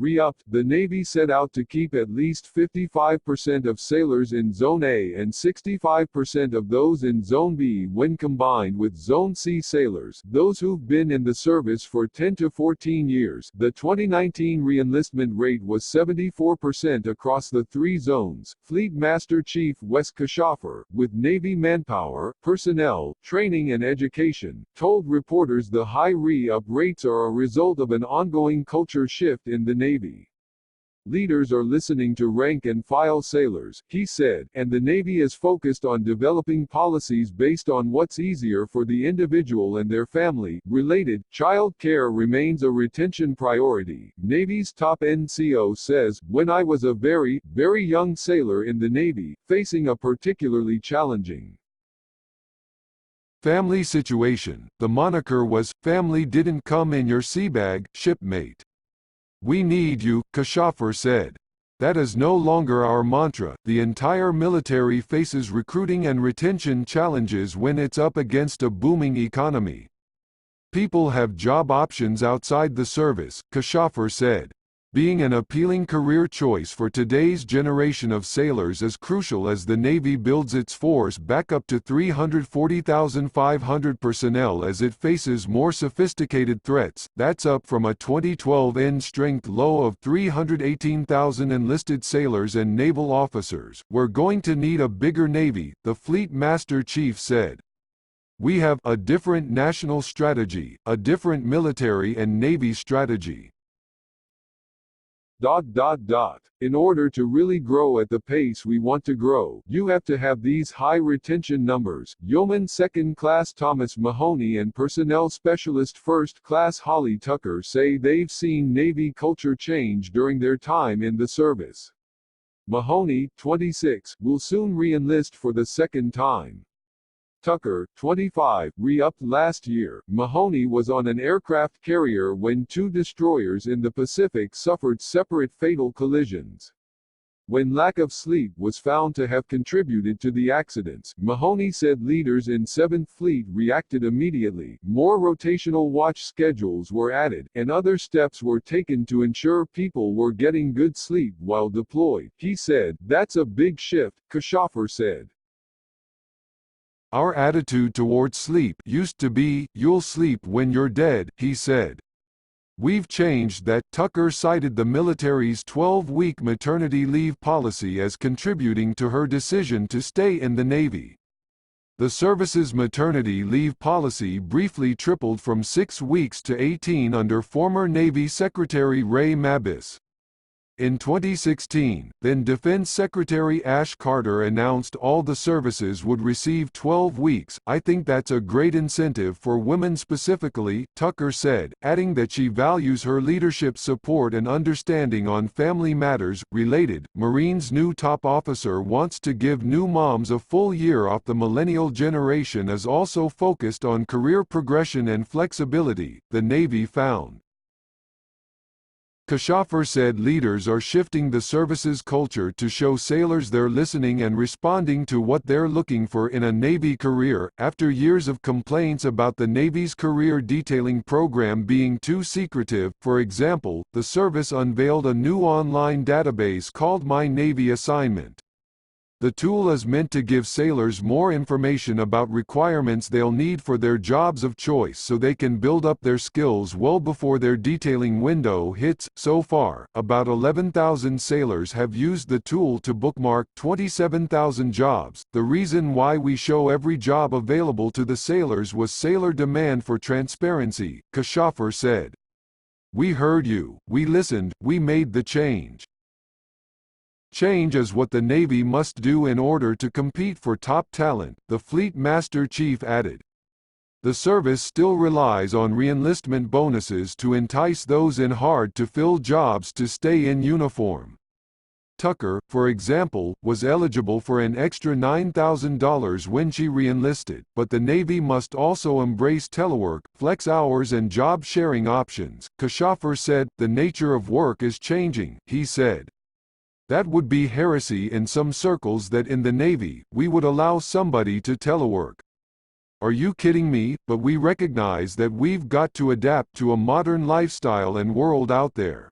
re-upped, the Navy set out to keep at least 55% of sailors in Zone A and 65% of those in Zone B when combined with Zone C sailors, those who've been in the service for 10 to 14 years. The 2019 reenlistment rate was 74% across the three zones. Fleet Master Chief Wes Koshoffer, with Navy Manpower, Personnel, Training and Education, told reporters the high re-up rates are a result of an ongoing culture shift in the Navy. Leaders are listening to rank-and-file sailors, he said, and the Navy is focused on developing policies based on what's easier for the individual and their family. Related, child care remains a retention priority. Navy's top NCO says, "When I was a very, very young sailor in the Navy, facing a particularly challenging family situation, the moniker was, 'Family didn't come in your seabag, shipmate.' We need you," Koshoffer said. "That is no longer our mantra. The entire military faces recruiting and retention challenges when it's up against a booming economy. People have job options outside the service," Koshoffer said. "Being an appealing career choice for today's generation of sailors is crucial as the Navy builds its force back up to 340,500 personnel as it faces more sophisticated threats. That's up from a 2012 end-strength low of 318,000 enlisted sailors and naval officers. We're going to need a bigger Navy," the Fleet Master Chief said. "We have a different national strategy, a different military and Navy strategy. In order to really grow at the pace we want to grow, you have to have these high retention numbers." Yeoman Second Class Thomas Mahoney and Personnel Specialist First Class Holly Tucker say they've seen Navy culture change during their time in the service. Mahoney, 26, will soon re-enlist for the second time. Tucker, 25, re-upped last year. Mahoney was on an aircraft carrier when two destroyers in the Pacific suffered separate fatal collisions. When lack of sleep was found to have contributed to the accidents, Mahoney said leaders in 7th Fleet reacted immediately. More rotational watch schedules were added, and other steps were taken to ensure people were getting good sleep while deployed. He said, "That's a big shift," Koshoffer said. "Our attitude toward sleep used to be, 'You'll sleep when you're dead,'" he said. "We've changed that." Tucker cited the military's 12-week maternity leave policy as contributing to her decision to stay in the Navy. The service's maternity leave policy briefly tripled from 6 weeks to 18 under former Navy Secretary Ray Mabus. In 2016, then Defense Secretary Ash Carter announced all the services would receive 12 weeks. "I think that's a great incentive for women specifically," Tucker said, adding that she values her leadership support and understanding on family matters. Related, Marines' new top officer wants to give new moms a full year off. The millennial generation is also focused on career progression and flexibility, the Navy found. Koshoffer said leaders are shifting the service's culture to show sailors they're listening and responding to what they're looking for in a Navy career. After years of complaints about the Navy's career detailing program being too secretive, for example, the service unveiled a new online database called My Navy Assignment. The tool is meant to give sailors more information about requirements they'll need for their jobs of choice so they can build up their skills well before their detailing window hits. So far, about 11,000 sailors have used the tool to bookmark 27,000 jobs. "The reason why we show every job available to the sailors was sailor demand for transparency," Koshoffer said. "We heard you, we listened, we made the change. Change is what the Navy must do in order to compete for top talent," the Fleet Master Chief added. The service still relies on reenlistment bonuses to entice those in hard-to-fill jobs to stay in uniform. Tucker, for example, was eligible for an extra $9,000 when she reenlisted, but the Navy must also embrace telework, flex hours and job-sharing options. Koshoffer said, "The nature of work is changing," he said. "That would be heresy in some circles that in the Navy, we would allow somebody to telework. Are you kidding me? But we recognize that we've got to adapt to a modern lifestyle and world out there."